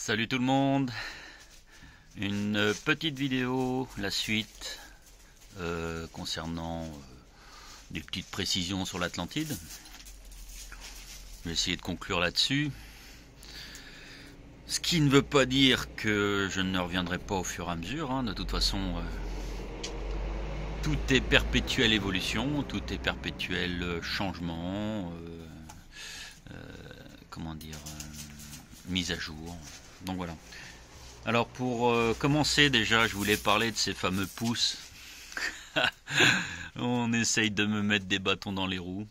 Salut tout le monde, une petite vidéo, la suite concernant des petites précisions sur l'Atlantide. Je vais essayer de conclure là-dessus. Ce qui ne veut pas dire que je ne reviendrai pas au fur et à mesure, hein. De toute façon, tout est perpétuelle évolution, tout est perpétuel changement, comment dire, mise à jour. Donc voilà. Alors pour commencer déjà, je voulais parler de ces fameux pouces. On essaye de me mettre des bâtons dans les roues.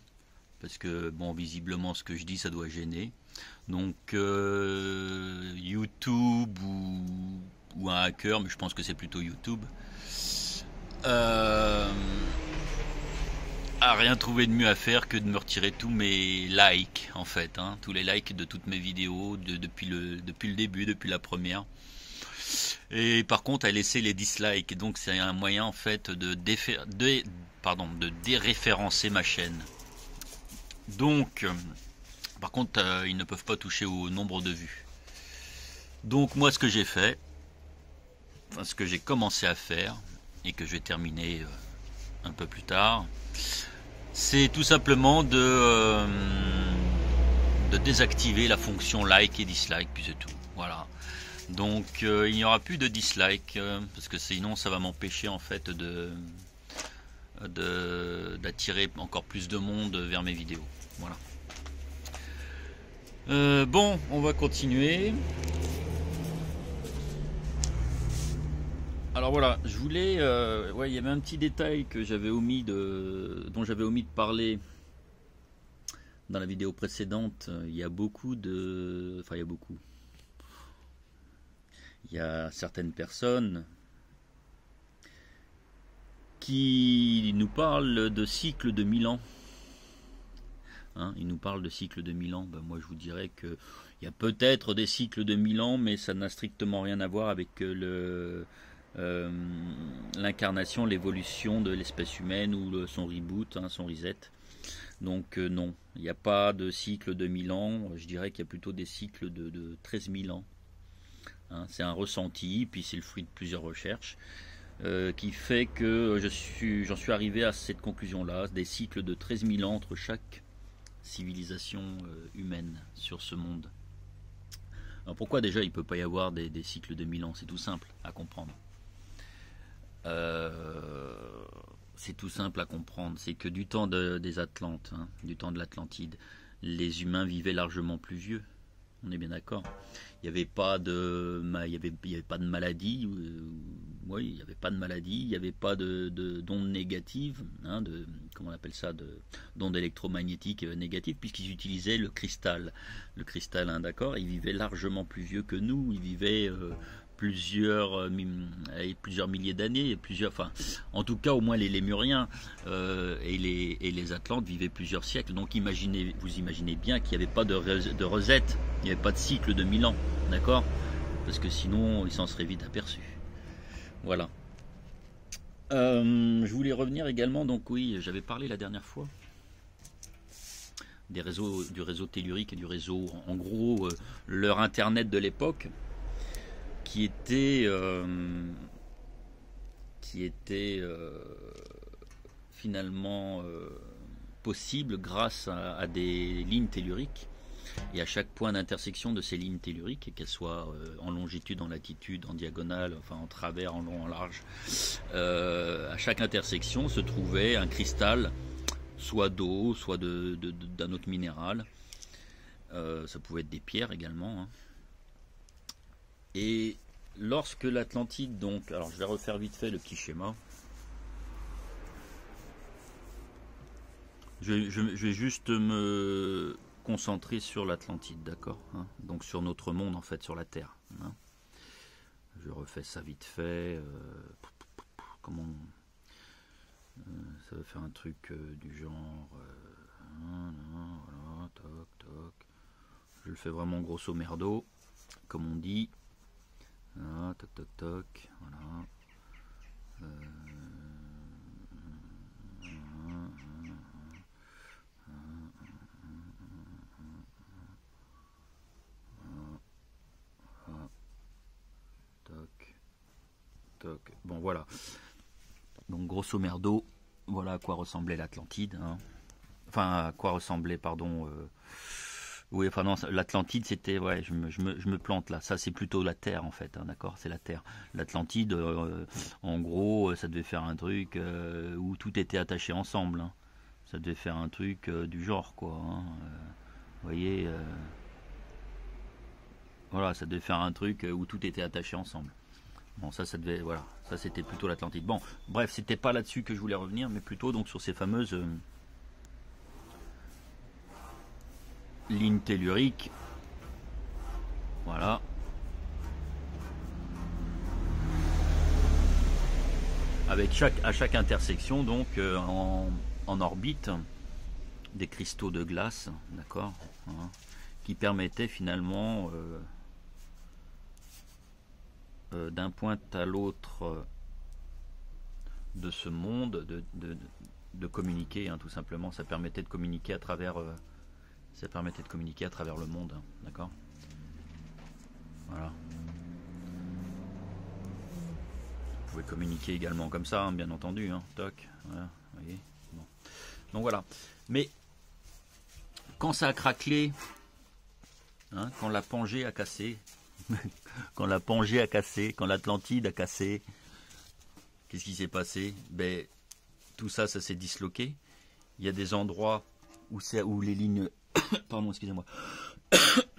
Parce que bon, visiblement ce que je dis ça doit gêner. Donc YouTube ou un hacker, mais je pense que c'est plutôt YouTube, a rien trouvé de mieux à faire que de me retirer tous mes likes en fait, hein, tous les likes de toutes mes vidéos depuis le début, depuis la première. Et par contre, a laissé les dislikes. Donc c'est un moyen en fait de déréférencer ma chaîne. Donc, par contre, ils ne peuvent pas toucher au nombre de vues. Donc moi, ce que j'ai fait, enfin ce que j'ai commencé à faire et que je vais terminer un peu plus tard, c'est tout simplement de désactiver la fonction like et dislike, puis c'est tout. Voilà. Donc il n'y aura plus de dislike parce que sinon ça va m'empêcher en fait d'attirer encore plus de monde vers mes vidéos. Voilà. Bon, on va continuer. Alors voilà, je voulais, ouais, il y avait un petit détail que j'avais omis dont j'avais omis de parler dans la vidéo précédente. Il y a certaines personnes qui nous parlent de cycle de 1000 ans. Hein, ils nous parlent de cycle de 1000 ans. Ben, moi, je vous dirais qu'il y a peut-être des cycles de 1000 ans, mais ça n'a strictement rien à voir avec l'incarnation, l'évolution de l'espèce humaine ou son reboot, hein, son reset. Donc non, il n'y a pas de cycle de 1000 ans. Je dirais qu'il y a plutôt des cycles de 13 000 ans. Hein, c'est un ressenti, puis c'est le fruit de plusieurs recherches. Qui fait que j'en suis arrivé à cette conclusion-là, des cycles de 13 000 ans entre chaque civilisation humaine sur ce monde. Alors pourquoi déjà il ne peut pas y avoir des cycles de 1000 ans? C'est tout simple à comprendre. C'est tout simple à comprendre. C'est que du temps des Atlantes, hein, du temps de l'Atlantide, les humains vivaient largement plus vieux. On est bien d'accord. Il n'y avait pas de maladie. Oui, il n'y avait pas de maladie. Il n'y avait pas d'ondes négatives, hein, comment on appelle ça, d'ondes électromagnétiques négatives, puisqu'ils utilisaient le cristal. Le cristal, hein, d'accord. Ils vivaient largement plus vieux que nous. Ils vivaient plusieurs milliers d'années, en tout cas au moins les Lémuriens et les Atlantes vivaient plusieurs siècles. Donc vous imaginez bien qu'il n'y avait pas de recette, il n'y avait pas de cycle de 1000 ans, d'accord? Parce que sinon ils s'en seraient vite aperçus. Voilà. Je voulais revenir également, donc oui, j'avais parlé la dernière fois du réseau tellurique et du réseau, en gros, leur internet de l'époque, qui était finalement possible grâce à des lignes telluriques, et à chaque point d'intersection de ces lignes telluriques, qu'elles soient en longitude, en latitude, en diagonale, enfin en travers, en long, en large, à chaque intersection se trouvait un cristal, soit d'eau, soit d'un autre minéral. Ça pouvait être des pierres également, hein. Et lorsque l'Atlantide, donc, alors je vais refaire vite fait le petit schéma. Je vais juste me concentrer sur l'Atlantide, d'accord, hein, donc sur notre monde en fait, sur la Terre. Hein. Je refais ça vite fait. Ça va faire un truc du genre. Voilà, toc, toc. Je le fais vraiment grosso merdo, comme on dit. Voilà, toc toc toc, voilà. Bon, voilà. Donc, grosso merdo, voilà à quoi ressemblait l'Atlantide. Hein. Enfin, à quoi ressemblait, pardon. Oui, enfin non, l'Atlantide, c'était, ouais, je me plante là. Ça, c'est plutôt la Terre en fait, hein, d'accord, c'est la Terre. L'Atlantide, en gros, ça devait faire un truc où tout était attaché ensemble. Hein. Ça devait faire un truc du genre, quoi. Hein. Vous voyez, voilà, ça devait faire un truc où tout était attaché ensemble. Bon, ça devait, voilà, ça c'était plutôt l'Atlantide. Bon, bref, c'était pas là-dessus que je voulais revenir, mais plutôt donc sur ces fameuses lignes telluriques. Voilà. Avec à chaque intersection, donc en orbite, des cristaux de glace, d'accord, hein, qui permettaient finalement d'un point à l'autre de ce monde de communiquer, hein, tout simplement. Ça permettait de communiquer à travers le monde, hein, d'accord. Voilà. Vous pouvez communiquer également comme ça, hein, bien entendu, hein, toc, voilà, vous voyez. Bon. Donc voilà. Mais quand ça a craquelé, hein, quand la Pangée a cassé, quand la Pangée a cassé, quand l'Atlantide a cassé, qu'est-ce qui s'est passé? Ben, tout ça, ça s'est disloqué. Il y a des endroits où les lignes... Pardon, excusez-moi.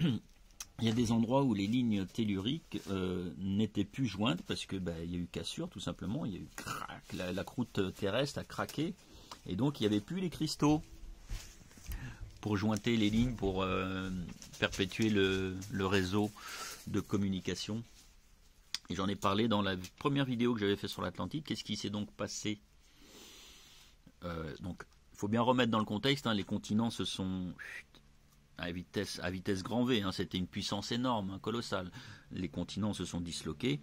Il y a des endroits où les lignes telluriques n'étaient plus jointes parce que il y a eu cassure, tout simplement. Il y a eu crac, la croûte terrestre a craqué. Et donc, il n'y avait plus les cristaux pour jointer les lignes, pour perpétuer le réseau de communication. Et j'en ai parlé dans la première vidéo que j'avais fait sur l'Atlantide. Qu'est-ce qui s'est donc passé? Donc, il faut bien remettre dans le contexte, hein, les continents se sont à vitesse grand V, hein, c'était une puissance énorme, hein, colossale. Les continents se sont disloqués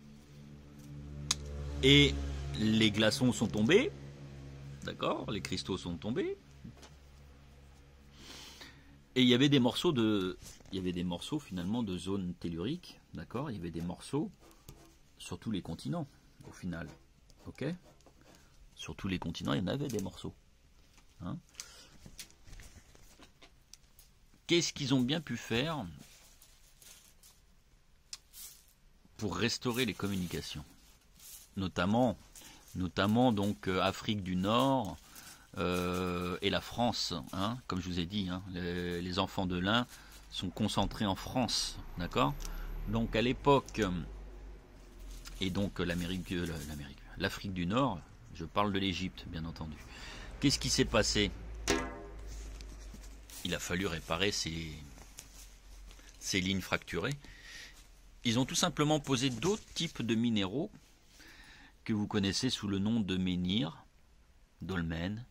et les glaçons sont tombés, d'accord, les cristaux sont tombés. Et il y avait des morceaux finalement de zones telluriques, d'accord. Il y avait des morceaux sur tous les continents, au final, ok. Sur tous les continents, il y en avait des morceaux. Hein. Qu'est-ce qu'ils ont bien pu faire pour restaurer les communications, notamment donc Afrique du Nord. Et la France, hein, comme je vous ai dit, hein, les enfants de l'Ain sont concentrés en France, d'accord. Donc à l'époque, et donc l'Afrique du Nord, je parle de l'Égypte, bien entendu. Qu'est-ce qui s'est passé? Il a fallu réparer ces lignes fracturées. Ils ont tout simplement posé d'autres types de minéraux que vous connaissez sous le nom de menhir, dolmen.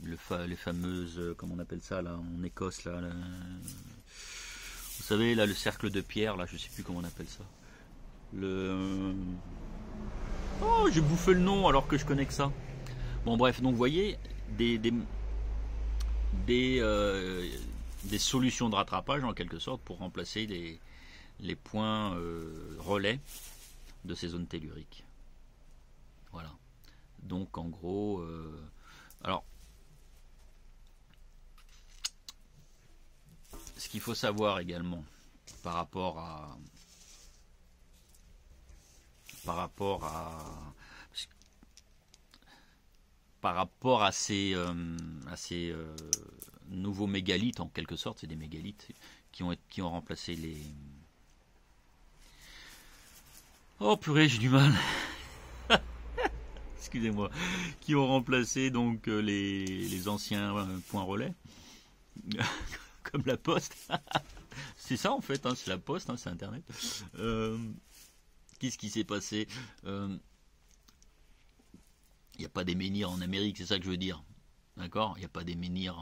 Les fameuses, comment on appelle ça là en Écosse là, vous savez là, le cercle de pierre là, je sais plus comment on appelle ça. Oh, j'ai bouffé le nom alors que je connais que ça. Bon bref, donc vous voyez des solutions de rattrapage en quelque sorte pour remplacer les points relais de ces zones telluriques. Voilà. Donc en gros, alors ce qu'il faut savoir également par rapport à ces nouveaux mégalithes, en quelque sorte, c'est des mégalithes qui ont remplacé les... Oh purée, j'ai du mal. Excusez-moi, qui ont remplacé donc les anciens points relais, comme la poste. C'est ça en fait, hein, c'est la poste, hein, c'est Internet. Qu'est-ce qui s'est passé? Il n'y a pas des menhirs en Amérique, c'est ça que je veux dire. D'accord? Il n'y a pas des menhirs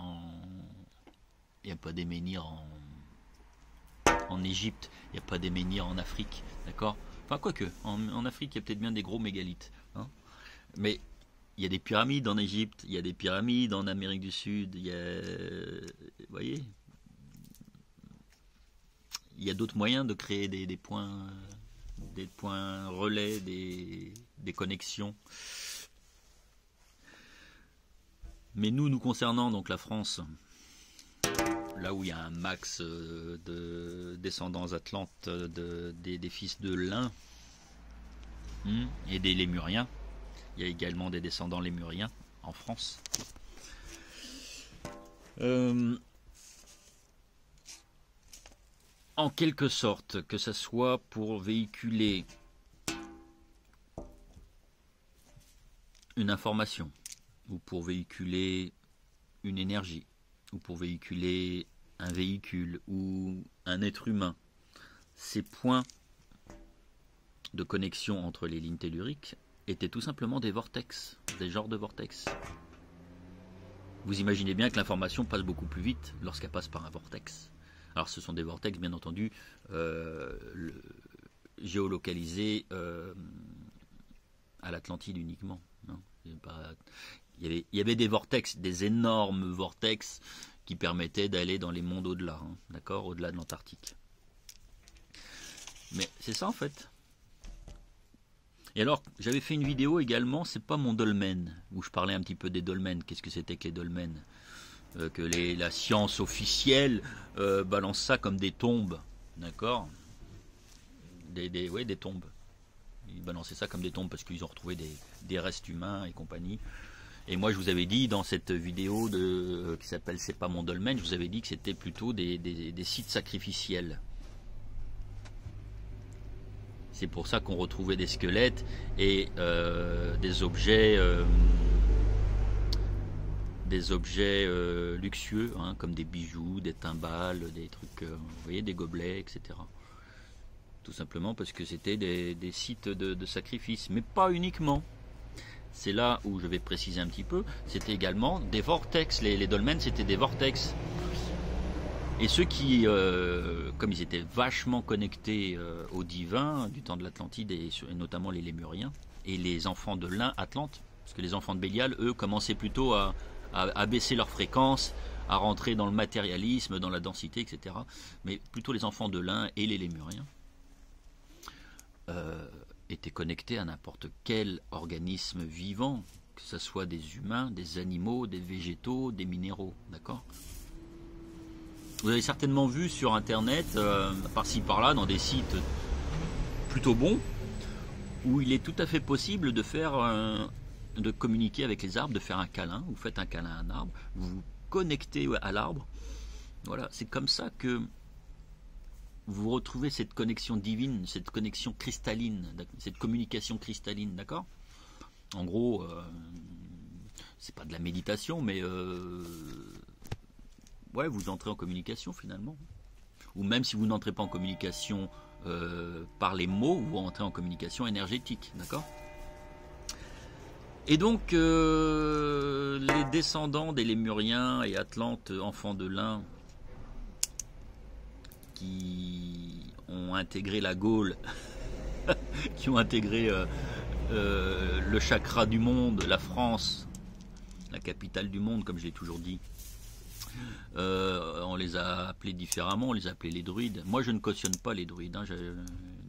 en Égypte, il n'y a pas des menhirs en Afrique, d'accord? Enfin, quoique, en Afrique, il y a peut-être bien des gros mégalithes. Hein, mais il y a des pyramides en Égypte, il y a des pyramides en Amérique du Sud, il y a... Vous voyez? Il y a d'autres moyens de créer des points des points relais, des connexions. Mais nous concernant, donc la France, là où il y a un max de descendants atlantes des fils de l'Ain et des Lémuriens, il y a également des descendants lémuriens en France. En quelque sorte, que ce soit pour véhiculer une information, ou pour véhiculer une énergie, ou pour véhiculer un véhicule, ou un être humain, ces points de connexion entre les lignes telluriques étaient tout simplement des vortex, des genres de vortex. Vous imaginez bien que l'information passe beaucoup plus vite lorsqu'elle passe par un vortex. Alors ce sont des vortex bien entendu géolocalisés à l'Atlantide uniquement. Non, il y avait des vortex, des énormes vortex qui permettaient d'aller dans les mondes au-delà, d'accord, au-delà de l'Antarctique. Mais c'est ça en fait. Et alors, j'avais fait une vidéo également, c'est pas mon dolmen, où je parlais un petit peu des dolmens. Qu'est-ce que c'était que les dolmens? Que la science officielle balance ça comme des tombes, d'accord, des tombes. Ils balançaient ça comme des tombes parce qu'ils ont retrouvé des restes humains et compagnie. Et moi je vous avais dit dans cette vidéo qui s'appelle C'est pas mon dolmen, je vous avais dit que c'était plutôt des sites sacrificiels. C'est pour ça qu'on retrouvait des squelettes et des objets luxueux, comme des bijoux, des timbales, des trucs, vous voyez, des gobelets, etc. Tout simplement parce que c'était des sites de sacrifice, mais pas uniquement. C'est là où je vais préciser un petit peu, c'était également des vortex. Les dolmens, c'était des vortex. Et ceux qui, comme ils étaient vachement connectés au divin du temps de l'Atlantide, et notamment les Lémuriens, et les enfants de l'Ain Atlante, parce que les enfants de Bélial, eux, commençaient plutôt à baisser leur fréquence, à rentrer dans le matérialisme, dans la densité, etc. Mais plutôt les enfants de l'Ain et les Lémuriens étaient connectés à n'importe quel organisme vivant, que ce soit des humains, des animaux, des végétaux, des minéraux, d'accord ? Vous avez certainement vu sur internet, par-ci par-là, dans des sites plutôt bons, où il est tout à fait possible de communiquer avec les arbres, de faire un câlin. Vous faites un câlin à un arbre, vous vous connectez à l'arbre. Voilà, c'est comme ça que vous retrouvez cette connexion divine, cette connexion cristalline, cette communication cristalline, d'accord ? En gros, c'est pas de la méditation, mais ouais, vous entrez en communication finalement. Ou même si vous n'entrez pas en communication par les mots, vous entrez en communication énergétique, d'accord ? Et donc, les descendants des Lémuriens et Atlantes, enfants de l'Ain, qui ont intégré la Gaule, qui ont intégré le chakra du monde, la France, la capitale du monde, comme je l'ai toujours dit. On les a appelés différemment, on les a appelés les druides. Moi je ne cautionne pas les druides,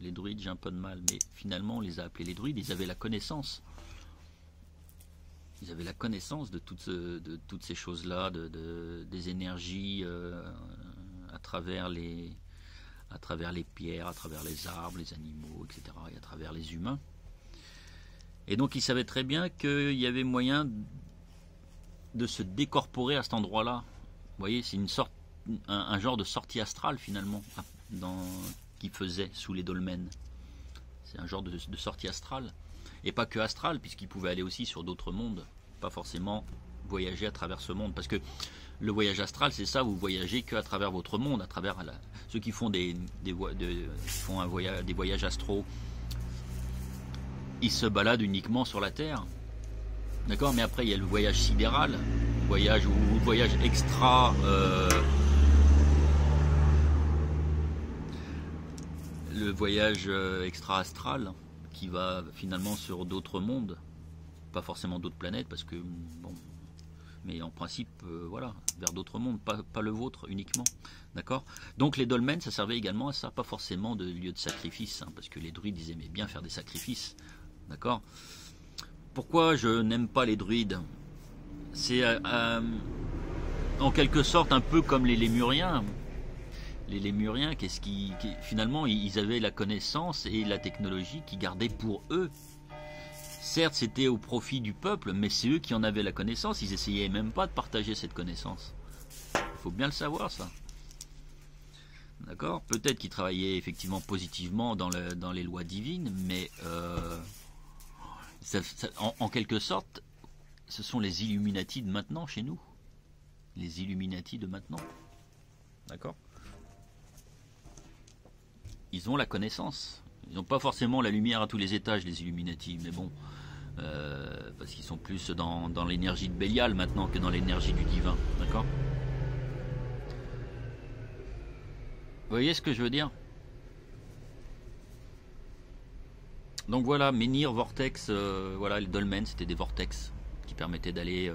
les druides j'ai un peu de mal, mais finalement on les a appelés les druides, ils avaient la connaissance. Ils avaient la connaissance de toutes ces choses-là, des énergies à travers les pierres, à travers les arbres, les animaux, etc., et à travers les humains. Et donc ils savaient très bien qu'il y avait moyen de se décorporer à cet endroit-là. Vous voyez, c'est un genre de sortie astrale finalement qu'ils faisaient sous les dolmens. C'est un genre de sortie astrale. Et pas que astrale, puisqu'ils pouvaient aller aussi sur d'autres mondes. Pas forcément voyager à travers ce monde. Parce que le voyage astral, c'est ça, vous voyagez qu'à travers votre monde, à travers ceux qui font des voyages astraux. Ils se baladent uniquement sur la Terre. D'accord, mais après il y a le voyage sidéral, le voyage extra, le voyage extra-astral qui va finalement sur d'autres mondes, pas forcément d'autres planètes, parce que bon, mais en principe, voilà, vers d'autres mondes, pas le vôtre uniquement. D'accord? Donc les dolmens, ça servait également à ça, pas forcément de lieu de sacrifice, hein, parce que les druides, ils aimaient bien faire des sacrifices. D'accord? Pourquoi je n'aime pas les druides? C'est en quelque sorte un peu comme les lémuriens. Les lémuriens, finalement, ils avaient la connaissance et la technologie qu'ils gardaient pour eux. Certes, c'était au profit du peuple, mais c'est eux qui en avaient la connaissance. Ils essayaient même pas de partager cette connaissance. Il faut bien le savoir, ça. D'accord? Peut-être qu'ils travaillaient effectivement positivement dans les lois divines, mais en quelque sorte, ce sont les Illuminati de maintenant chez nous. Les Illuminati de maintenant. D'accord? Ils ont la connaissance. Ils n'ont pas forcément la lumière à tous les étages, les Illuminati, mais bon, parce qu'ils sont plus dans l'énergie de Bélial maintenant que dans l'énergie du divin, d'accord? Vous voyez ce que je veux dire? Donc voilà, Menhir, Vortex, voilà, les dolmens, c'était des vortex qui permettaient d'aller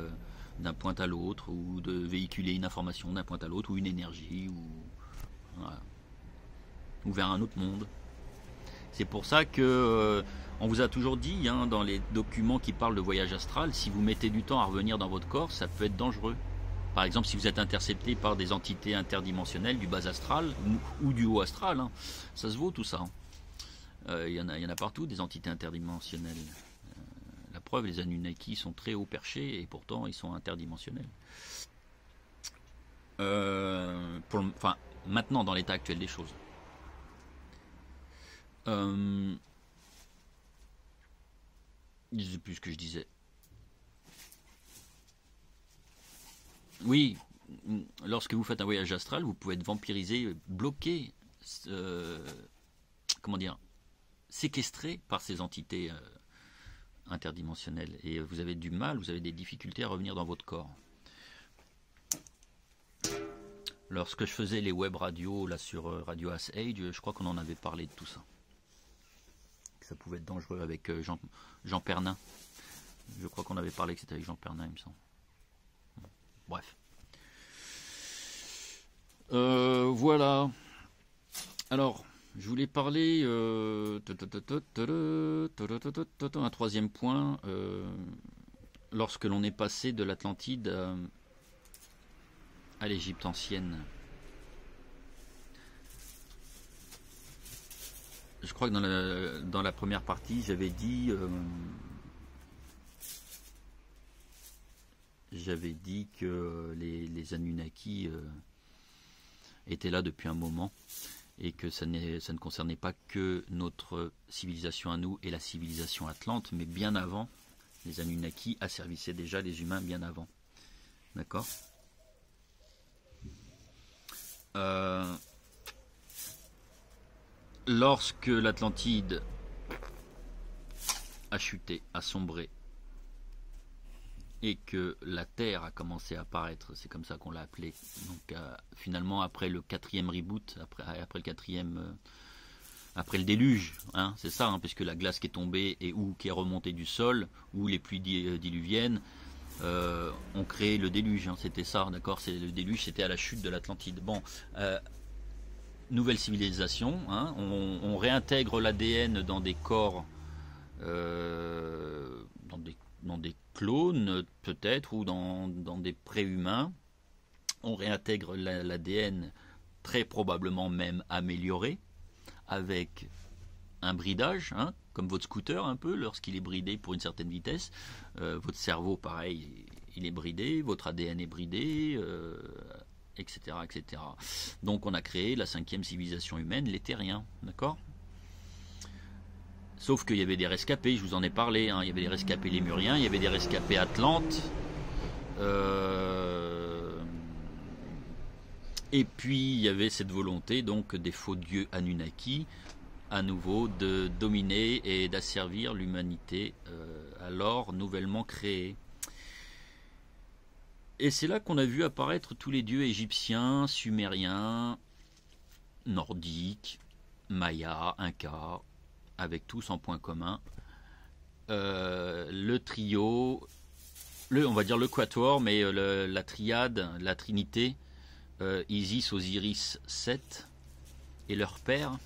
d'un point à l'autre, ou de véhiculer une information d'un point à l'autre, ou une énergie, voilà, ou vers un autre monde. C'est pour ça que on vous a toujours dit, hein, dans les documents qui parlent de voyage astral, si vous mettez du temps à revenir dans votre corps, ça peut être dangereux. Par exemple, si vous êtes intercepté par des entités interdimensionnelles du bas astral ou du haut astral, hein, ça se vaut tout ça. Il y en a partout des entités interdimensionnelles. La preuve, les Anunnaki sont très haut perchés et pourtant ils sont interdimensionnels. Enfin, maintenant, dans l'état actuel des choses. Je ne sais plus ce que je disais. Oui, lorsque vous faites un voyage astral, vous pouvez être vampirisé, bloqué, comment dire, séquestré par ces entités interdimensionnelles. Et vous avez du mal, vous avez des difficultés à revenir dans votre corps. Lorsque je faisais les web radios là sur Radio Ace Age, je crois qu'on en avait parlé de tout ça. Ça pouvait être dangereux avec Jean Pernin. Je crois qu'on avait parlé que c'était avec Jean Pernin, il me semble. Bref. Voilà. Alors, je voulais parler un troisième point. Lorsque l'on est passé de l'Atlantide à l'Égypte ancienne. Je crois que dans la première partie, j'avais dit que les Anunnaki étaient là depuis un moment et que ça ne concernait pas que notre civilisation à nous et la civilisation atlante, mais bien avant, les Anunnaki asservissaient déjà les humains bien avant. D'accord ? Lorsque l'Atlantide a chuté, a sombré, et que la Terre a commencé à apparaître, c'est comme ça qu'on l'a appelé. Donc finalement après le quatrième reboot, après le quatrième, après le déluge, hein, c'est ça, hein, puisque la glace qui est tombée et ou qui est remontée du sol, ou les pluies diluviennes, ont créé le déluge. Hein, c'était ça, d'accord. Le déluge, c'était à la chute de l'Atlantide. Bon. Nouvelle civilisation, hein, on réintègre l'ADN dans des corps, dans des clones peut-être, ou dans des préhumains. On réintègre l'ADN très probablement même amélioré, avec un bridage, hein, comme votre scooter un peu, lorsqu'il est bridé pour une certaine vitesse. Votre cerveau, pareil, il est bridé, votre ADN est bridé, etc., etc. Donc on a créé la 5e civilisation humaine, les Terriens, d'accord ? Sauf qu'il y avait des rescapés, je vous en ai parlé, hein. Il y avait des rescapés lémuriens, il y avait des rescapés atlantes, et puis il y avait cette volonté donc des faux dieux Anunnaki, à nouveau de dominer et d'asservir l'humanité alors nouvellement créée. Et c'est là qu'on a vu apparaître tous les dieux égyptiens, sumériens, nordiques, mayas, incas, avec tous en point commun le trio on va dire le quatuor, mais la triade, la trinité, Isis, Osiris, Seth et leur père.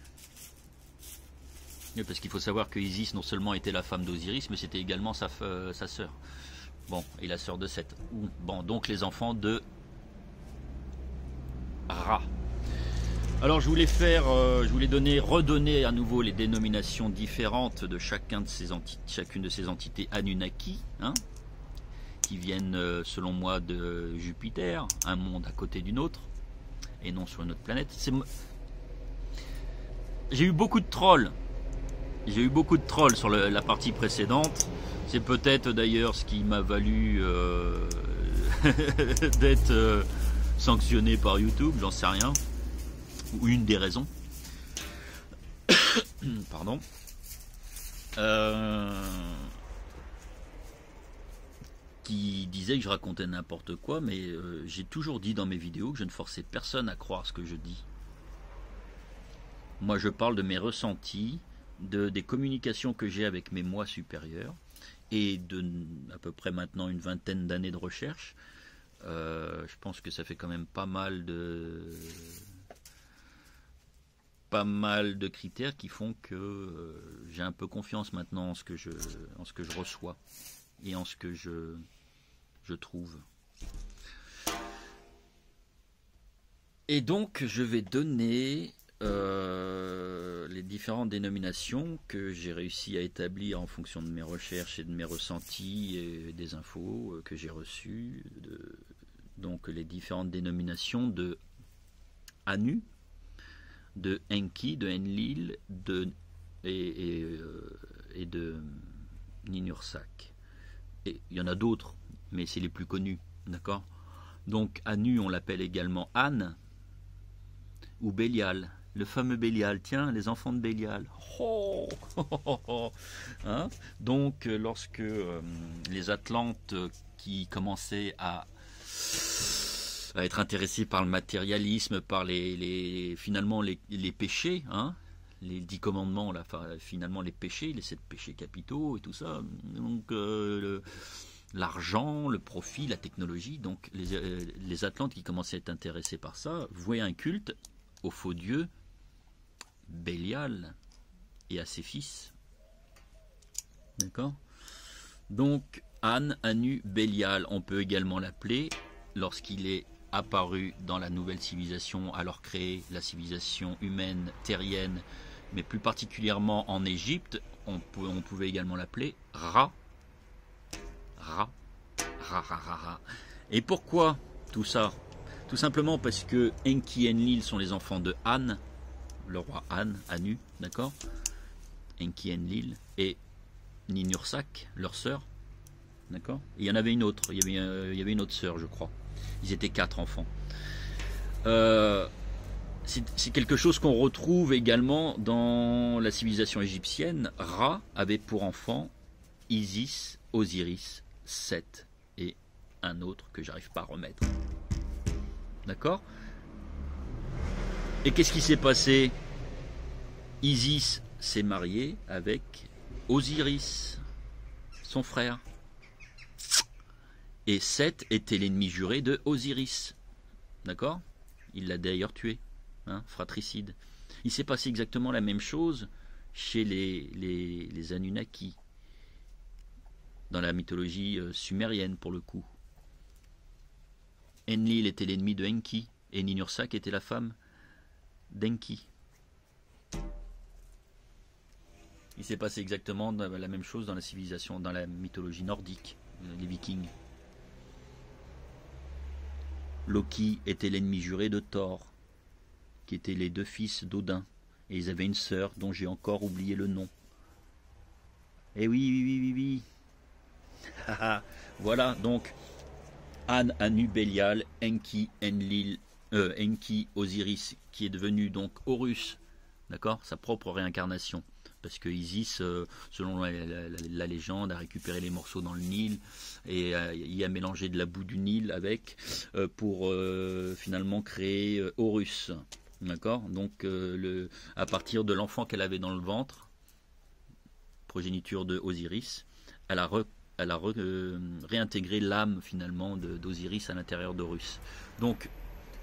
Parce qu'il faut savoir que Isis non seulement était la femme d'Osiris, mais c'était également sa sœur. Bon, et la sœur de Seth. Bon, donc les enfants de Ra. Alors je voulais redonner à nouveau les dénominations différentes de chacune de ces entités Anunnaki, hein, qui viennent selon moi de Jupiter, un monde à côté d'une autre, et non sur une autre planète. J'ai eu beaucoup de trolls. Sur la partie précédente. C'est peut-être d'ailleurs ce qui m'a valu d'être sanctionné par YouTube, j'en sais rien. Ou une des raisons. Pardon. Qui disait que je racontais n'importe quoi, mais j'ai toujours dit dans mes vidéos que je ne forçais personne à croire ce que je dis. Moi, je parle de mes ressentis, des communications que j'ai avec mes moi supérieurs, et de à peu près maintenant une vingtaine d'années de recherche. Je pense que ça fait quand même pas mal de critères qui font que j'ai un peu confiance maintenant en ce que je reçois et en ce que je trouve. Et donc je vais donner les différentes dénominations que j'ai réussi à établir en fonction de mes recherches et de mes ressentis et des infos que j'ai reçues. Donc les différentes dénominations de Anu, de Enki, de Enlil et de Ninursak. Et il y en a d'autres, mais c'est les plus connus, d'accord? Donc Anu, on l'appelle également An ou Bélial, le fameux Bélial, tiens, les enfants de Bélial. Oh hein. Donc lorsque les Atlantes qui commençaient à être intéressés par le matérialisme, par finalement les péchés, hein, les 10 commandements, là, finalement les péchés, les 7 péchés capitaux et tout ça. Donc l'argent, le profit, la technologie. Donc les Atlantes qui commençaient à être intéressés par ça vouaient un culte au faux dieu Bélial et à ses fils. D'accord? Donc An, Anu, Bélial, on peut également l'appeler lorsqu'il est apparu dans la nouvelle civilisation, alors créée, la civilisation humaine, terrienne, mais plus particulièrement en Égypte, on pouvait également l'appeler Ra. Ra. Ra, ra, ra, ra. Et pourquoi tout ça? Tout simplement parce que Enki et Enlil sont les enfants de An, le roi An, Anu, d'accord? Enki et Enlil, et Ninursak, leur sœur, d'accord? Il y en avait une autre, il y avait une autre sœur, je crois. Ils étaient 4 enfants. C'est quelque chose qu'on retrouve également dans la civilisation égyptienne. Ra avait pour enfant Isis, Osiris, Seth et un autre que j'arrive pas à remettre. D'accord? Et qu'est-ce qui s'est passé? Isis s'est mariée avec Osiris, son frère. Et Seth était l'ennemi juré de Osiris. D'accord? Il l'a d'ailleurs tué. Hein, fratricide. Il s'est passé exactement la même chose chez les Anunnaki. Dans la mythologie sumérienne, pour le coup. Enlil était l'ennemi de Enki. Et Ninursak était la femme d'Enki. Il s'est passé exactement la même chose dans la civilisation, dans la mythologie nordique, les Vikings. Loki était l'ennemi juré de Thor, qui étaient les 2 fils d'Odin. Et ils avaient une sœur dont j'ai encore oublié le nom. Eh oui. Voilà, donc An, Anu, Bélial, Enki, Enlil, Enki, Osiris, qui est devenu donc Horus, d'accord, sa propre réincarnation. Parce que Isis, selon la légende, a récupéré les morceaux dans le Nil et y a mélangé de la boue du Nil avec pour finalement créer Horus. D'accord? Donc à partir de l'enfant qu'elle avait dans le ventre, progéniture de Osiris, elle a elle a réintégré l'âme finalement d'Osiris à l'intérieur d'Horus. Donc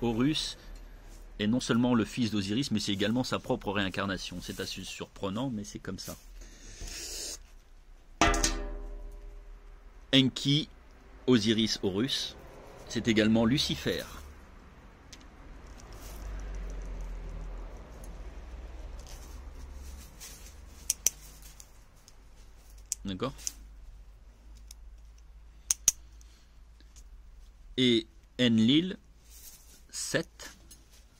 Horus est non seulement le fils d'Osiris, mais c'est également sa propre réincarnation. C'est assez surprenant, mais c'est comme ça. Enki, Osiris, Horus, c'est également Lucifer. D'accord? Et Enlil, Seth,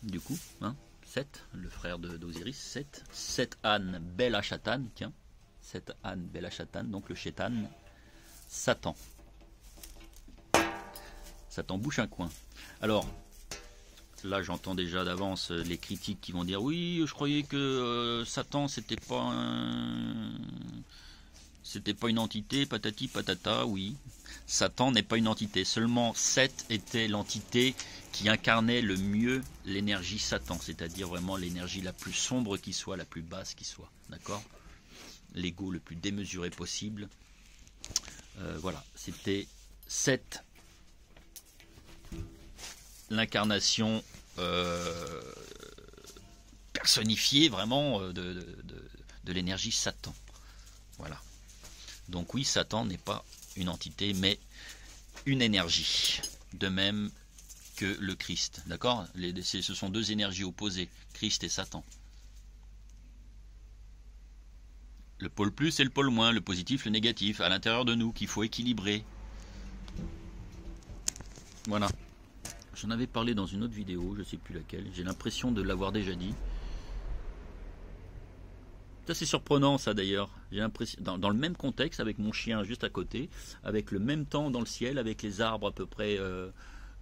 du coup, hein, Seth, le frère d'Osiris, Seth An Bel Hashatan, tiens, Seth An Bel Hashatan, donc le Chétan, Satan. Satan bouche un coin. Alors, là j'entends déjà d'avance les critiques qui vont dire oui, je croyais que Satan c'était pas une entité, patati patata. Oui, Satan n'est pas une entité, seulement Seth était l'entité qui incarnait le mieux l'énergie Satan, c'est-à-dire vraiment l'énergie la plus sombre qui soit, la plus basse qui soit, d'accord, l'ego le plus démesuré possible. Voilà, c'était Seth, l'incarnation personnifiée vraiment de l'énergie Satan. Voilà. Donc oui, Satan n'est pas une entité, mais une énergie. De même que le Christ. D'accord ? Ce sont deux énergies opposées, Christ et Satan. Le pôle plus et le pôle moins, le positif, le négatif, à l'intérieur de nous, qu'il faut équilibrer. Voilà. J'en avais parlé dans une autre vidéo, je ne sais plus laquelle. J'ai l'impression de l'avoir déjà dit. C'est assez surprenant ça d'ailleurs. J'ai l'impression, dans le même contexte, avec mon chien juste à côté, avec le même temps dans le ciel, avec les arbres à peu près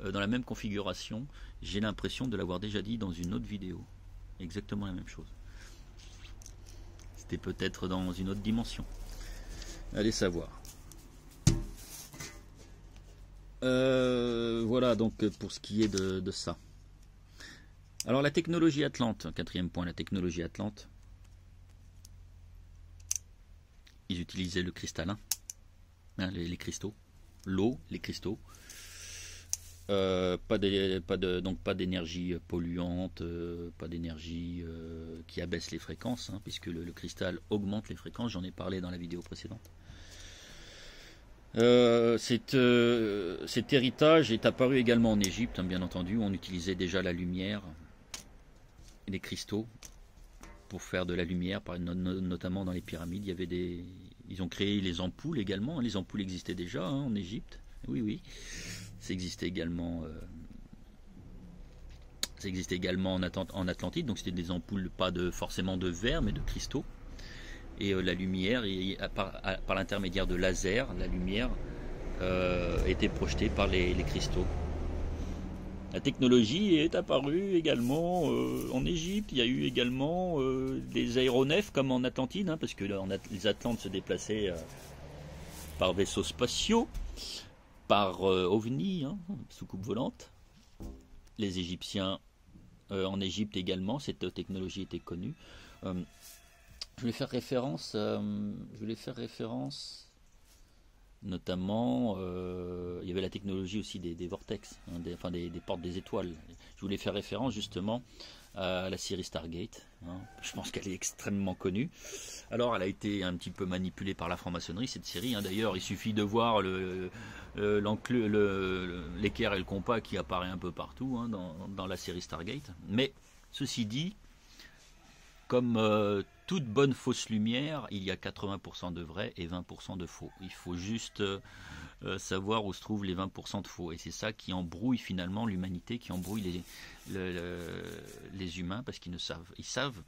dans la même configuration, j'ai l'impression de l'avoir déjà dit dans une autre vidéo. Exactement la même chose. C'était peut-être dans une autre dimension. Allez savoir. Voilà donc pour ce qui est de ça. Alors la technologie Atlante, quatrième point, la technologie Atlante. Ils utilisaient le cristallin, hein, les cristaux, l'eau, les cristaux. Donc pas d'énergie polluante, pas d'énergie qui abaisse les fréquences, hein, puisque le cristal augmente les fréquences, j'en ai parlé dans la vidéo précédente. Cet héritage est apparu également en Égypte, hein, bien entendu, où on utilisait déjà la lumière, les cristaux, pour faire de la lumière, notamment dans les pyramides. Ils ont créé les ampoules également, hein, les ampoules existaient déjà hein, en Égypte, oui, ça existait également en Atlantide, donc c'était des ampoules pas forcément de verre, mais de cristaux. Et la lumière, par l'intermédiaire de lasers, la lumière était projetée par les cristaux. La technologie est apparue également en Égypte. Il y a eu également des aéronefs comme en Atlantide, hein, parce que les Atlantes se déplaçaient par vaisseaux spatiaux, par ovnis, hein, soucoupe volante. Les Égyptiens en Égypte également, cette technologie était connue. Je voulais faire référence notamment, il y avait la technologie aussi des vortex, hein, des portes des étoiles. Je voulais faire référence justement à la série Stargate. Hein. Je pense qu'elle est extrêmement connue. Alors, elle a été un petit peu manipulée par la franc-maçonnerie, cette série. Hein. D'ailleurs, il suffit de voir l'équerre et le compas qui apparaît un peu partout hein, dans la série Stargate. Mais, ceci dit, comme toute bonne fausse lumière, il y a 80% de vrai et 20% de faux. Il faut juste savoir où se trouvent les 20% de faux. Et c'est ça qui embrouille finalement l'humanité, qui embrouille les humains, parce qu'ils savent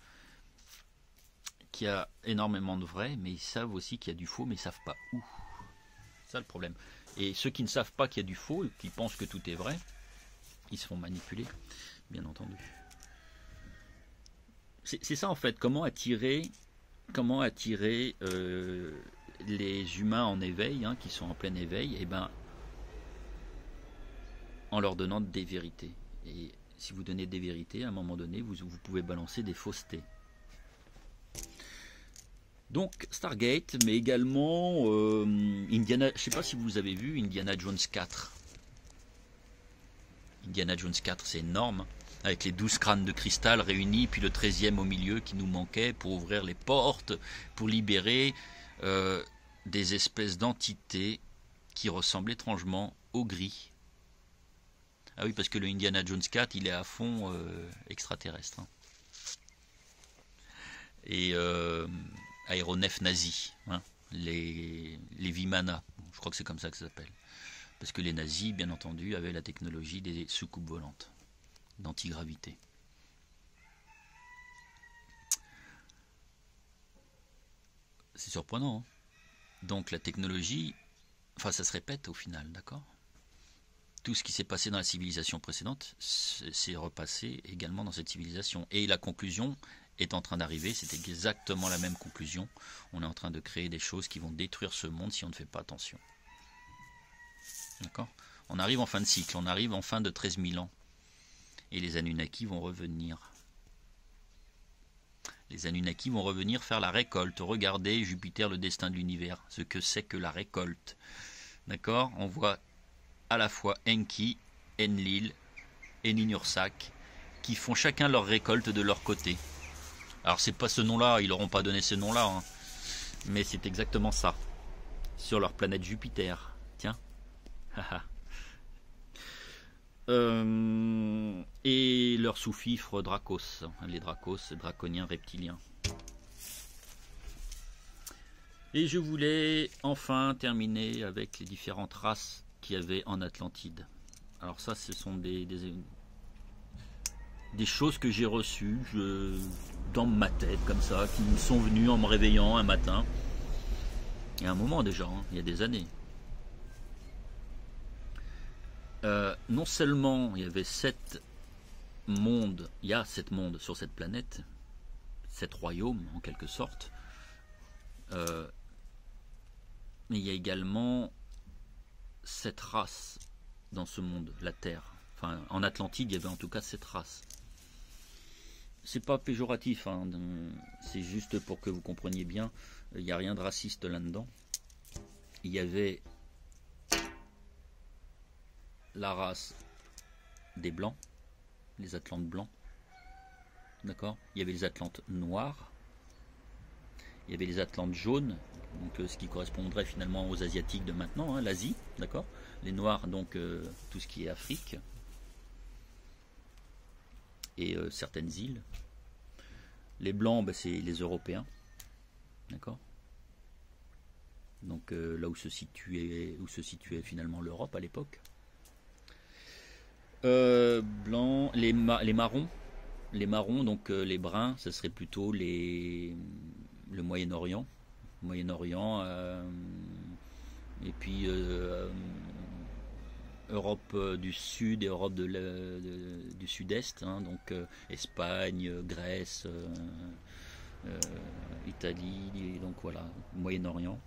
qu'il y a énormément de vrai, mais ils savent aussi qu'il y a du faux, mais ils ne savent pas où. C'est ça le problème. Et ceux qui ne savent pas qu'il y a du faux, qui pensent que tout est vrai, ils se font manipuler, bien entendu. C'est ça en fait, comment attirer les humains en éveil, hein, qui sont en plein éveil, et ben, en leur donnant des vérités. Et si vous donnez des vérités, à un moment donné, vous pouvez balancer des faussetés. Donc Stargate, mais également Indiana. Je ne sais pas si vous avez vu Indiana Jones 4. Indiana Jones 4, c'est énorme, avec les 12 crânes de cristal réunis, puis le 13e au milieu qui nous manquait pour ouvrir les portes, pour libérer des espèces d'entités qui ressemblent étrangement au gris. Ah oui, parce que le Indiana Jones 4, il est à fond extraterrestre. Hein. Et aéronefs nazis, hein, les Vimana, je crois que c'est comme ça que ça s'appelle. Parce que les nazis, bien entendu, avaient la technologie des soucoupes volantes, d'antigravité. C'est surprenant, hein. Donc la technologie, enfin ça se répète au final, d'accord? Tout ce qui s'est passé dans la civilisation précédente s'est repassé également dans cette civilisation. Et la conclusion est en train d'arriver, c'est exactement la même conclusion. On est en train de créer des choses qui vont détruire ce monde si on ne fait pas attention. D'accord? On arrive en fin de cycle, on arrive en fin de 13 000 ans. Et les Anunnaki vont revenir. Les Anunnaki vont revenir faire la récolte. Regardez Jupiter, le destin de l'univers, ce que c'est que la récolte. D'accord? On voit à la fois Enki, Enlil et Ninursak qui font chacun leur récolte de leur côté. Alors c'est pas ce nom-là, ils n'auront pas donné ce nom-là, hein, mais c'est exactement ça. Sur leur planète Jupiter. Tiens. Et leur sous-fifre Dracos. Les Dracos, draconiens reptiliens. Et je voulais enfin terminer avec les différentes races qu'il y avait en Atlantide. Alors ça, ce sont des choses que j'ai reçues dans ma tête, comme ça, qui me sont venues en me réveillant un matin. Il y a un moment déjà, hein, il y a des années. Non seulement il y avait 7 mondes, il y a 7 mondes sur cette planète, 7 royaumes en quelque sorte, mais il y a également 7 races dans ce monde, la Terre. Enfin, en Atlantide, il y avait en tout cas 7 races. C'est pas péjoratif, hein, c'est juste pour que vous compreniez bien, il n'y a rien de raciste là-dedans. Il y avait la race des blancs, les Atlantes blancs, d'accord. Il y avait les Atlantes noirs, il y avait les Atlantes jaunes, donc ce qui correspondrait finalement aux Asiatiques de maintenant, hein, l'Asie, d'accord. Les noirs, donc tout ce qui est Afrique et certaines îles. Les blancs, c'est les Européens, d'accord. Donc là où se situait finalement l'Europe à l'époque. Blanc, les marrons, donc les bruns, ce serait plutôt le Moyen-Orient, et puis Europe du Sud et Europe du Sud-Est, hein, donc Espagne, Grèce, Italie, et donc voilà, Moyen-Orient,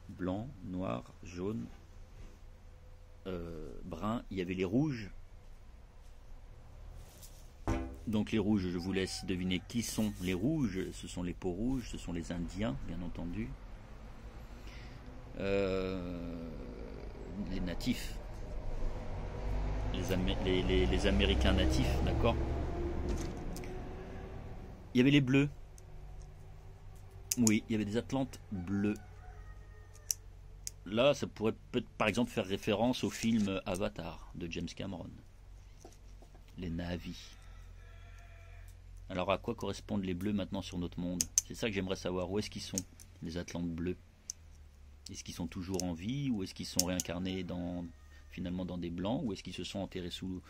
blanc, noir, jaune. Brun, il y avait les rouges. Donc les rouges, je vous laisse deviner qui sont les rouges. Ce sont les peaux rouges, ce sont les Indiens, bien entendu. Les natifs. Les Américains natifs, d'accord. Il y avait les bleus. Oui, il y avait des Atlantes bleues. Là, ça pourrait peut-être par exemple faire référence au film Avatar de James Cameron. Les Na'vi. Alors à quoi correspondent les bleus maintenant sur notre monde? C'est ça que j'aimerais savoir. Où est-ce qu'ils sont, les Atlantes bleus? Est-ce qu'ils sont toujours en vie? Ou est-ce qu'ils sont réincarnés finalement dans des blancs? Ou est-ce qu'ils se sont enterrés sous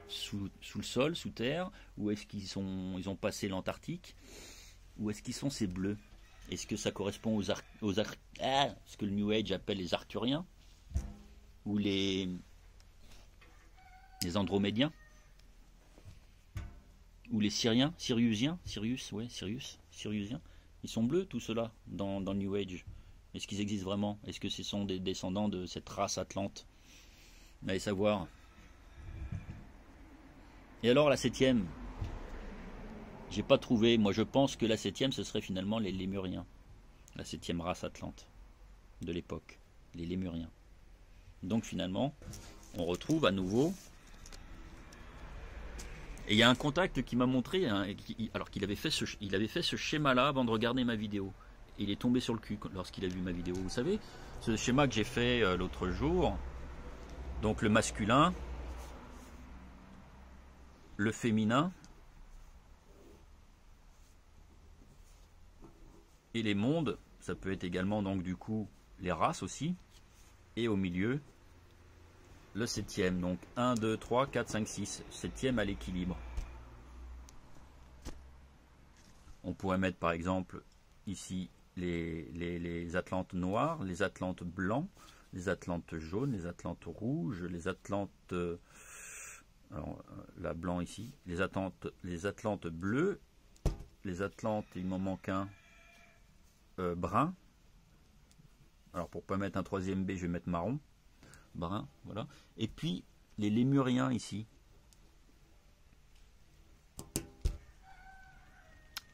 le sol, sous terre? Ou est-ce qu'ils ont passé l'Antarctique? Où est-ce qu'ils sont ces bleus? Est-ce que ça correspond ce que le New Age appelle les Arthuriens? Ou les Andromédiens? Ou les Syriens? Syriusiens? Syriusiens? Ils sont bleus tout cela dans le New Age. Est-ce qu'ils existent vraiment? Est-ce que ce sont des descendants de cette race atlante? Allez savoir. Et alors la 7e, J'ai pas trouvé. Moi, je pense que la 7e, ce serait finalement les Lémuriens. La 7e race atlante de l'époque. Les Lémuriens. Donc finalement, on retrouve à nouveau. Et il y a un contact qui m'a montré, hein, alors qu'il avait fait ce schéma-là avant de regarder ma vidéo. Et il est tombé sur le cul lorsqu'il a vu ma vidéo. Vous savez, ce schéma que j'ai fait l'autre jour, donc le masculin, le féminin, et les mondes, ça peut être également donc du coup les races aussi, et au milieu, le 7e, donc 1, 2, 3, 4, 5, 6, 7e à l'équilibre. On pourrait mettre par exemple ici les atlantes noirs, les atlantes blancs, les atlantes jaunes, les atlantes rouges, les atlantes, alors la blanc ici, les atlantes bleues, les atlantes, il m'en manque un, brun. Alors pour pas mettre un 3e B, je vais mettre marron, brun, voilà. Et puis les lémuriens ici.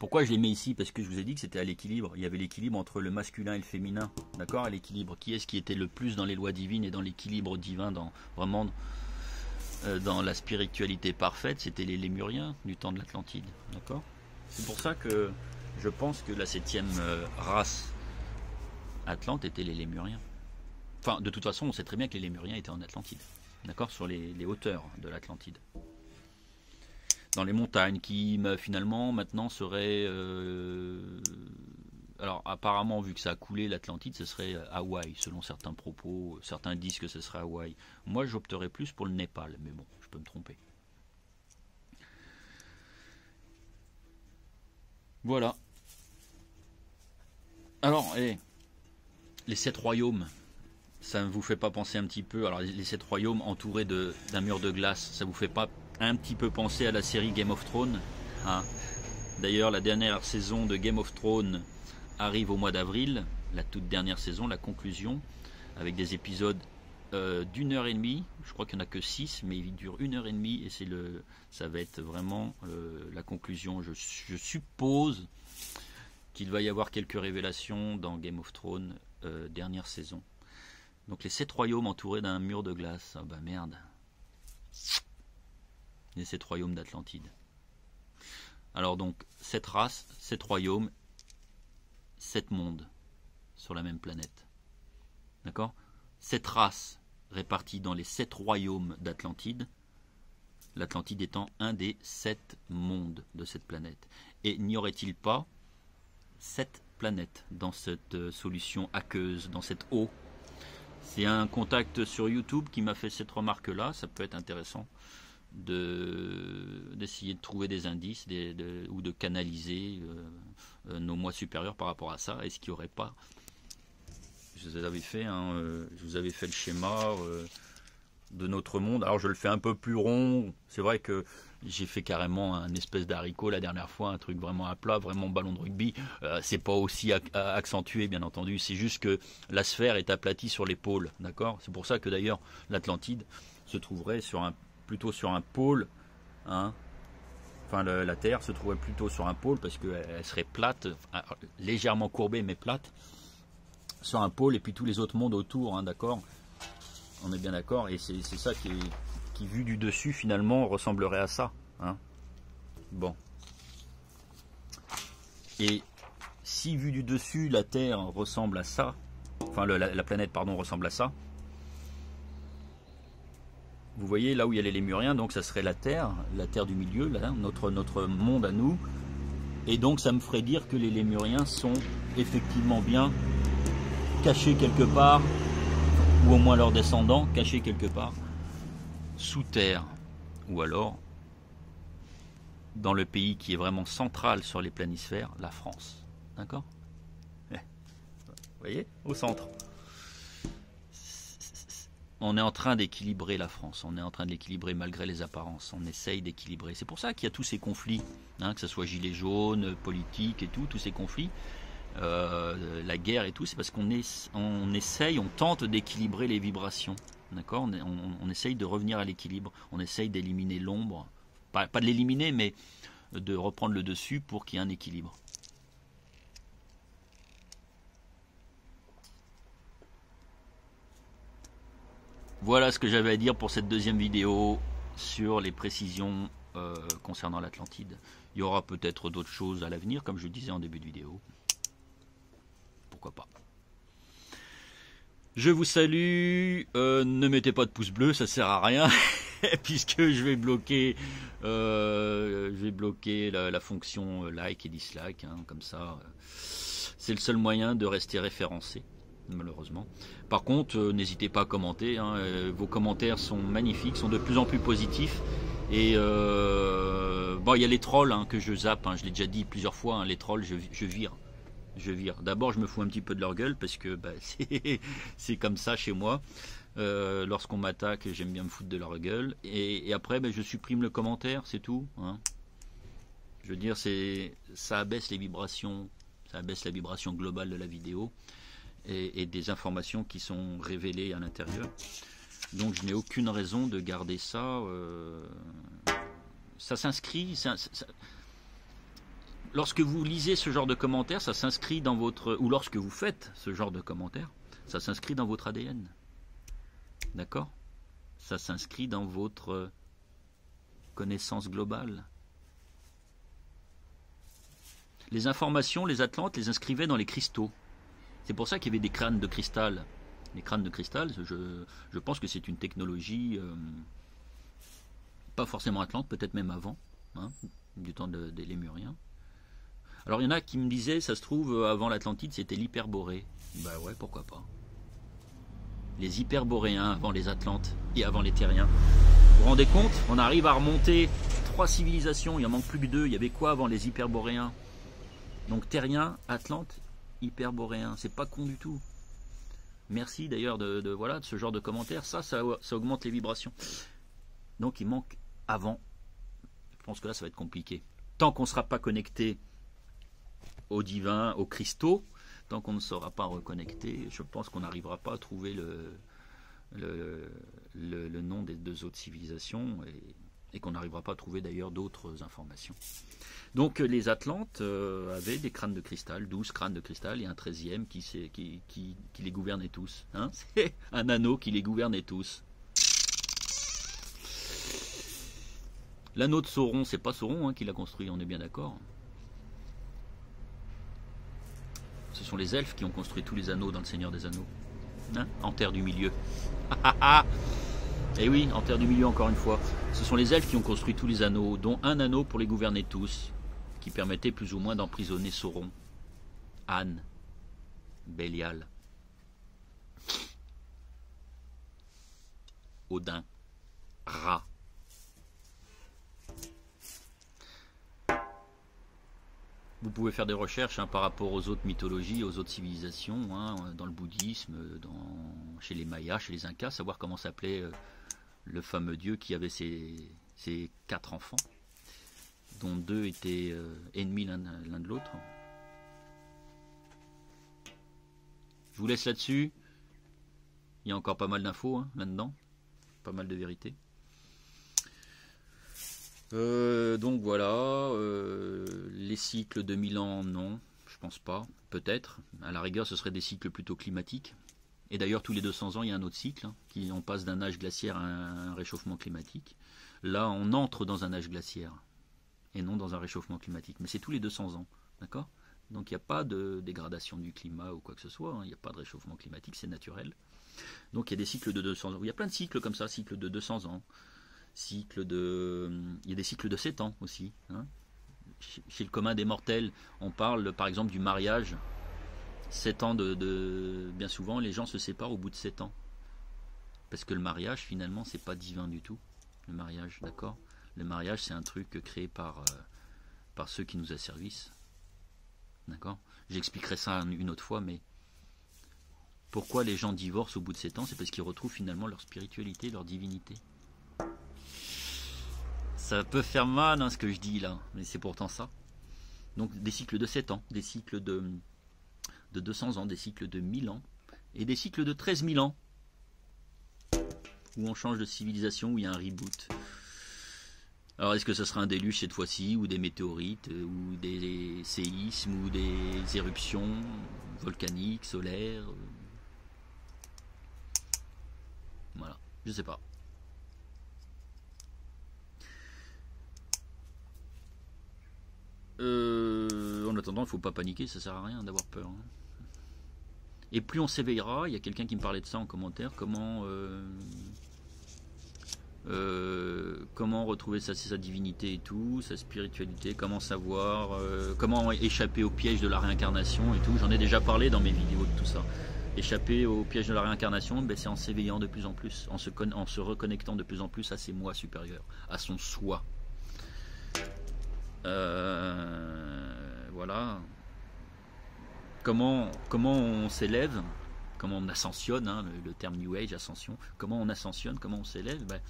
Pourquoi je les mets ici? Parce que je vous ai dit que c'était à l'équilibre. Il y avait l'équilibre entre le masculin et le féminin. D'accord? À l'équilibre. Qui est-ce qui était le plus dans les lois divines et dans l'équilibre divin, vraiment dans la spiritualité parfaite? C'était les Lémuriens du temps de l'Atlantide. D'accord? C'est pour ça que je pense que la 7e race atlante était les Lémuriens. Enfin, de toute façon, on sait très bien que les Lémuriens étaient en Atlantide. D'accord? Sur les hauteurs de l'Atlantide. Dans les montagnes qui finalement maintenant seraient alors apparemment, vu que ça a coulé l'Atlantide, ce serait Hawaï selon certains propos. Certains disent que ce serait Hawaï. Moi j'opterais plus pour le Népal, mais bon, je peux me tromper. Voilà. Alors les 7 royaumes, ça ne vous fait pas penser un petit peu, alors les 7 royaumes entourés d'un mur de glace, ça vous fait pas un petit peu penser à la série Game of Thrones, hein? D'ailleurs, la dernière saison de Game of Thrones arrive au mois d'avril, la toute dernière saison, la conclusion, avec des épisodes d'1h30. Je crois qu'il n'y en a que 6, mais il dure 1h30 et ça va être vraiment la conclusion. Je suppose qu'il va y avoir quelques révélations dans Game of Thrones, dernière saison. Donc les 7 royaumes entourés d'un mur de glace. Ah bah merde. Les 7 royaumes d'Atlantide. Alors donc, 7 races, 7 royaumes, 7 mondes sur la même planète. D'accord? 7 races réparties dans les 7 royaumes d'Atlantide. L'Atlantide étant un des 7 mondes de cette planète. Et n'y aurait-il pas 7 planètes dans cette solution aqueuse, dans cette eau? C'est un contact sur YouTube qui m'a fait cette remarque-là. Ça peut être intéressant d'essayer de trouver des indices ou de canaliser nos moi supérieurs par rapport à ça. Est-ce qu'il n'y aurait pas, je vous avais fait le schéma de notre monde. Alors je le fais un peu plus rond. C'est vrai que j'ai fait carrément un espèce d'haricot la dernière fois, un truc vraiment à plat, vraiment ballon de rugby. C'est pas aussi accentué, bien entendu. C'est juste que la sphère est aplatie sur les pôles, d'accord? C'est pour ça que d'ailleurs l'Atlantide se trouverait plutôt sur un pôle, hein. Enfin, la Terre se trouverait plutôt sur un pôle parce qu'elle serait plate, légèrement courbée mais plate, sur un pôle, et puis tous les autres mondes autour, hein, d'accord? On est bien d'accord, et c'est ça qui vu du dessus finalement ressemblerait à ça, hein. Bon. Et si vu du dessus la Terre ressemble à ça, enfin la planète pardon ressemble à ça, vous voyez là où il y a les Lémuriens, donc ça serait la Terre du milieu, là, notre monde à nous, et donc ça me ferait dire que les Lémuriens sont effectivement bien cachés quelque part, ou au moins leurs descendants cachés quelque part sous terre, ou alors dans le pays qui est vraiment central sur les planisphères, la France. D'accord? Vous voyez, au centre. On est en train d'équilibrer la France, on est en train de l'équilibrer malgré les apparences, on essaye d'équilibrer. C'est pour ça qu'il y a tous ces conflits, hein, que ce soit gilets jaunes, politique et tout, tous ces conflits, la guerre et tout, c'est parce qu'on essaye, on tente d'équilibrer les vibrations. D'accord, on essaye de revenir à l'équilibre, on essaye d'éliminer l'ombre, pas de l'éliminer, mais de reprendre le dessus pour qu'il y ait un équilibre. Voilà ce que j'avais à dire pour cette deuxième vidéo sur les précisions concernant l'Atlantide. Il y aura peut-être d'autres choses à l'avenir, comme je le disais en début de vidéo. Pourquoi pas. Je vous salue, ne mettez pas de pouce bleu, ça sert à rien, puisque je vais bloquer la fonction like et dislike, hein, comme ça. C'est le seul moyen de rester référencé, malheureusement. Par contre, n'hésitez pas à commenter, hein, vos commentaires sont magnifiques, sont de plus en plus positifs. Et bon, il y a les trolls hein, que je zappe, hein, je l'ai déjà dit plusieurs fois, hein, les trolls, je vire. D'abord, je me fous un petit peu de leur gueule parce que bah, c'est comme ça chez moi. Lorsqu'on m'attaque, j'aime bien me foutre de leur gueule. Et après, bah, je supprime le commentaire, c'est tout. Hein. Je veux dire, ça abaisse les vibrations, ça abaisse la vibration globale de la vidéo et des informations qui sont révélées à l'intérieur. Donc, je n'ai aucune raison de garder ça. Ça s'inscrit. Lorsque vous lisez ce genre de commentaires, ça s'inscrit dans votre... Ou lorsque vous faites ce genre de commentaires, ça s'inscrit dans votre ADN. D'accord? Ça s'inscrit dans votre connaissance globale. Les informations, les Atlantes les inscrivaient dans les cristaux. C'est pour ça qu'il y avait des crânes de cristal. Les crânes de cristal, je pense que c'est une technologie pas forcément Atlante, peut-être même avant, hein, du temps des Lémuriens. Alors il y en a qui me disaient, ça se trouve, avant l'Atlantide, c'était l'Hyperborée. Bah ouais, pourquoi pas. Les Hyperboréens avant les Atlantes et avant les Terriens. Vous vous rendez compte? On arrive à remonter 3 civilisations, il en manque plus que 2. Il y avait quoi avant les Hyperboréens? Donc Terriens, Atlantes, Hyperboréens. C'est pas con du tout. Merci d'ailleurs de ce genre de commentaires. Ça augmente les vibrations. Donc il manque avant. Je pense que là ça va être compliqué. Tant qu'on ne sera pas connecté au divin, aux cristaux, tant qu'on ne sera pas reconnecté, je pense qu'on n'arrivera pas à trouver le nom des 2 autres civilisations et qu'on n'arrivera pas à trouver d'ailleurs d'autres informations. Donc les Atlantes avaient des crânes de cristal, 12 crânes de cristal et un 13e qui les gouvernait tous. Hein, c'est un anneau qui les gouvernait tous. L'anneau de Sauron, c'est pas Sauron hein, qui l'a construit, on est bien d'accord. Ce sont les elfes qui ont construit tous les anneaux dans le Seigneur des Anneaux. Hein, en terre du milieu. Et oui, en terre du milieu encore une fois. Ce sont les elfes qui ont construit tous les anneaux, dont un anneau pour les gouverner tous, qui permettait plus ou moins d'emprisonner Sauron, Anne, Bélial, Odin, Ra. Vous pouvez faire des recherches hein, par rapport aux autres mythologies, aux autres civilisations, hein, dans le bouddhisme, chez les Mayas, chez les Incas, savoir comment s'appelait le fameux dieu qui avait ses 4 enfants, dont 2 étaient ennemis l'un de l'autre. Je vous laisse là-dessus. Il y a encore pas mal d'infos hein, là-dedans, pas mal de vérités. Donc voilà, les cycles de 1000 ans, non, je pense pas, peut-être. À la rigueur, ce serait des cycles plutôt climatiques. Et d'ailleurs, tous les 200 ans, il y a un autre cycle, hein, on passe d'un âge glaciaire à un réchauffement climatique. Là, on entre dans un âge glaciaire, et non dans un réchauffement climatique. Mais c'est tous les 200 ans, d'accord? Donc il n'y a pas de dégradation du climat ou quoi que ce soit, hein, il n'y a pas de réchauffement climatique, c'est naturel. Donc il y a des cycles de 200 ans, il y a plein de cycles comme ça, cycles de 200 ans. Il y a des cycles de 7 ans aussi. Hein. Chez le commun des mortels, on parle par exemple du mariage. 7 ans bien souvent, les gens se séparent au bout de 7 ans. Parce que le mariage, finalement, c'est pas divin du tout. Le mariage, d'accord? Le mariage, c'est un truc créé par ceux qui nous asservissent. D'accord? J'expliquerai ça une autre fois, mais pourquoi les gens divorcent au bout de 7 ans? C'est parce qu'ils retrouvent finalement leur spiritualité, leur divinité. Ça peut faire mal hein, ce que je dis là, mais c'est pourtant ça. Donc des cycles de 7 ans, des cycles de 200 ans, des cycles de 1000 ans, et des cycles de 13 000 ans, où on change de civilisation, où il y a un reboot. Alors est-ce que ce sera un déluge cette fois-ci, ou des météorites, ou des séismes, ou des éruptions volcaniques, solaires, voilà, je sais pas. En attendant, il faut pas paniquer, ça sert à rien d'avoir peur, hein. Et plus on s'éveillera, il y a quelqu'un qui me parlait de ça en commentaire, comment retrouver sa divinité et tout, sa spiritualité, comment savoir, comment échapper au piège de la réincarnation et tout. J'en ai déjà parlé dans mes vidéos de tout ça. Échapper au piège de la réincarnation, ben c'est en s'éveillant de plus en plus, en se reconnectant de plus en plus à ses moi supérieurs, à son soi. Voilà. Comment on s'élève, comment on ascensionne, hein, le terme New Age, ascension, comment on ascensionne, comment on s'élève, ben,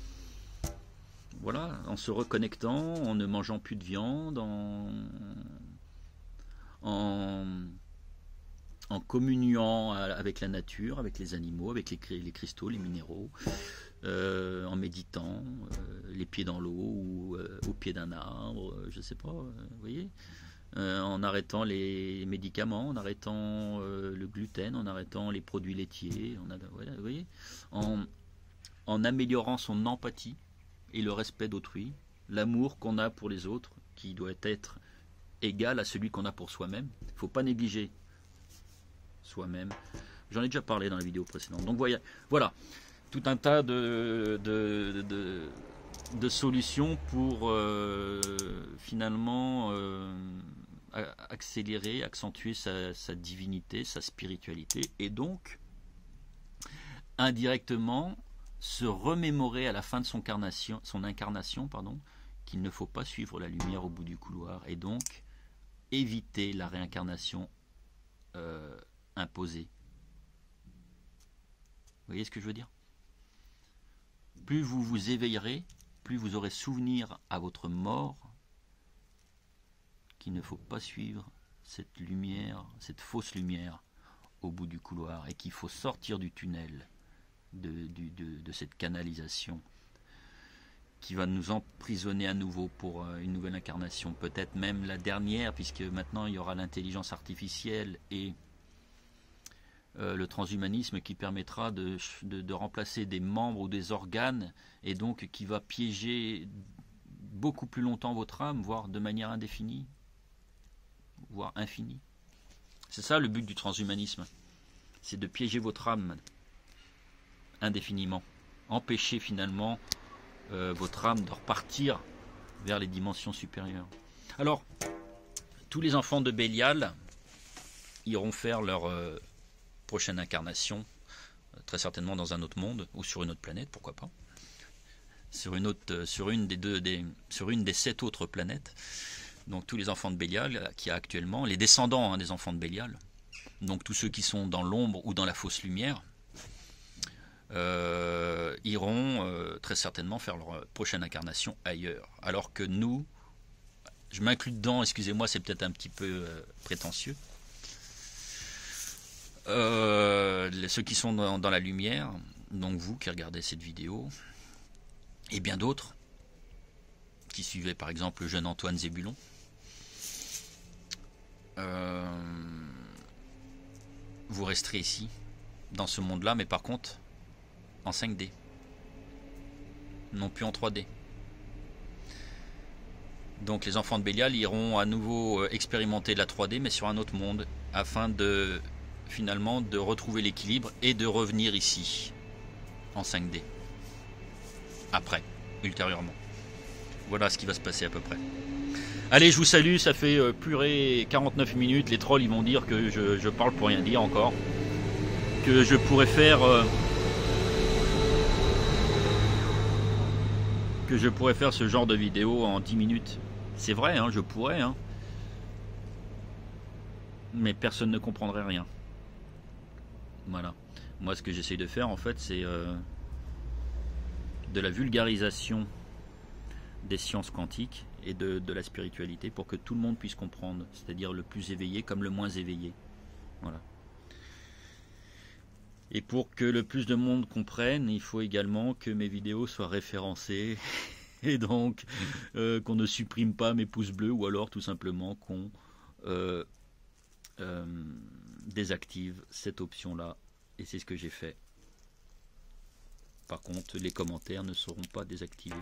voilà, en se reconnectant, en ne mangeant plus de viande, en communiant avec la nature, avec les animaux, avec les cristaux, les minéraux, en méditant, les pieds dans l'eau ou au pied d'un arbre, je sais pas, vous voyez, en arrêtant les médicaments, en arrêtant le gluten, en arrêtant les produits laitiers, voilà, vous voyez, en améliorant son empathie et le respect d'autrui, l'amour qu'on a pour les autres, qui doit être égal à celui qu'on a pour soi-même. Il ne faut pas négliger soi-même. J'en ai déjà parlé dans la vidéo précédente. Donc voilà, tout un tas de solutions pour finalement accélérer, accentuer sa divinité, sa spiritualité, et donc indirectement se remémorer à la fin de son incarnation, qu'il ne faut pas suivre la lumière au bout du couloir, et donc éviter la réincarnation imposée. Vous voyez ce que je veux dire? Plus vous vous éveillerez, plus vous aurez souvenir à votre mort qu'il ne faut pas suivre cette lumière, cette fausse lumière au bout du couloir, et qu'il faut sortir du tunnel de cette canalisation qui va nous emprisonner à nouveau pour une nouvelle incarnation, peut-être même la dernière, puisque maintenant il y aura l'intelligence artificielle et le transhumanisme qui permettra de remplacer des membres ou des organes, et donc qui va piéger beaucoup plus longtemps votre âme, voire de manière indéfinie, voire infinie. C'est ça le but du transhumanisme, c'est de piéger votre âme indéfiniment, empêcher finalement votre âme de repartir vers les dimensions supérieures. Alors, tous les enfants de Bélial iront faire leur prochaine incarnation, très certainement dans un autre monde ou sur une autre planète, pourquoi pas, sur une des 7 autres planètes. Donc tous les enfants de Bélial qui a actuellement, les descendants des enfants de Bélial, donc tous ceux qui sont dans l'ombre ou dans la fausse lumière, iront très certainement faire leur prochaine incarnation ailleurs. Alors que nous, je m'inclus dedans, excusez-moi, c'est peut-être un petit peu prétentieux, ceux qui sont dans la lumière, donc vous qui regardez cette vidéo, et bien d'autres qui suivaient par exemple le jeune Antoine Zébulon, vous resterez ici, dans ce monde-là, mais par contre en 5D, non plus en 3D. Donc les enfants de Bélial iront à nouveau expérimenter la 3D, mais sur un autre monde, afin de finalement de retrouver l'équilibre et de revenir ici en 5D après, ultérieurement. Voilà ce qui va se passer à peu près. Allez, je vous salue, ça fait purée 49 minutes, les trolls ils vont dire que je parle pour rien dire encore, que je pourrais faire ce genre de vidéo en 10 minutes. C'est vrai, hein, je pourrais, hein, mais personne ne comprendrait rien. Voilà. Moi, ce que j'essaye de faire, en fait, c'est de la vulgarisation des sciences quantiques et de la spiritualité pour que tout le monde puisse comprendre, c'est-à-dire le plus éveillé comme le moins éveillé. Voilà. Et pour que le plus de monde comprenne, il faut également que mes vidéos soient référencées et donc qu'on ne supprime pas mes pouces bleus, ou alors tout simplement qu'on désactive cette option-là, et c'est ce que j'ai fait. Par contre, les commentaires ne seront pas désactivés.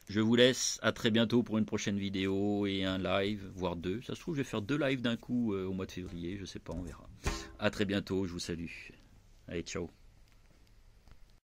Je vous laisse, à très bientôt pour une prochaine vidéo et un live, voire deux. Ça se trouve, je vais faire 2 lives d'un coup au mois de février, je sais pas, on verra. À très bientôt, je vous salue. Allez, ciao.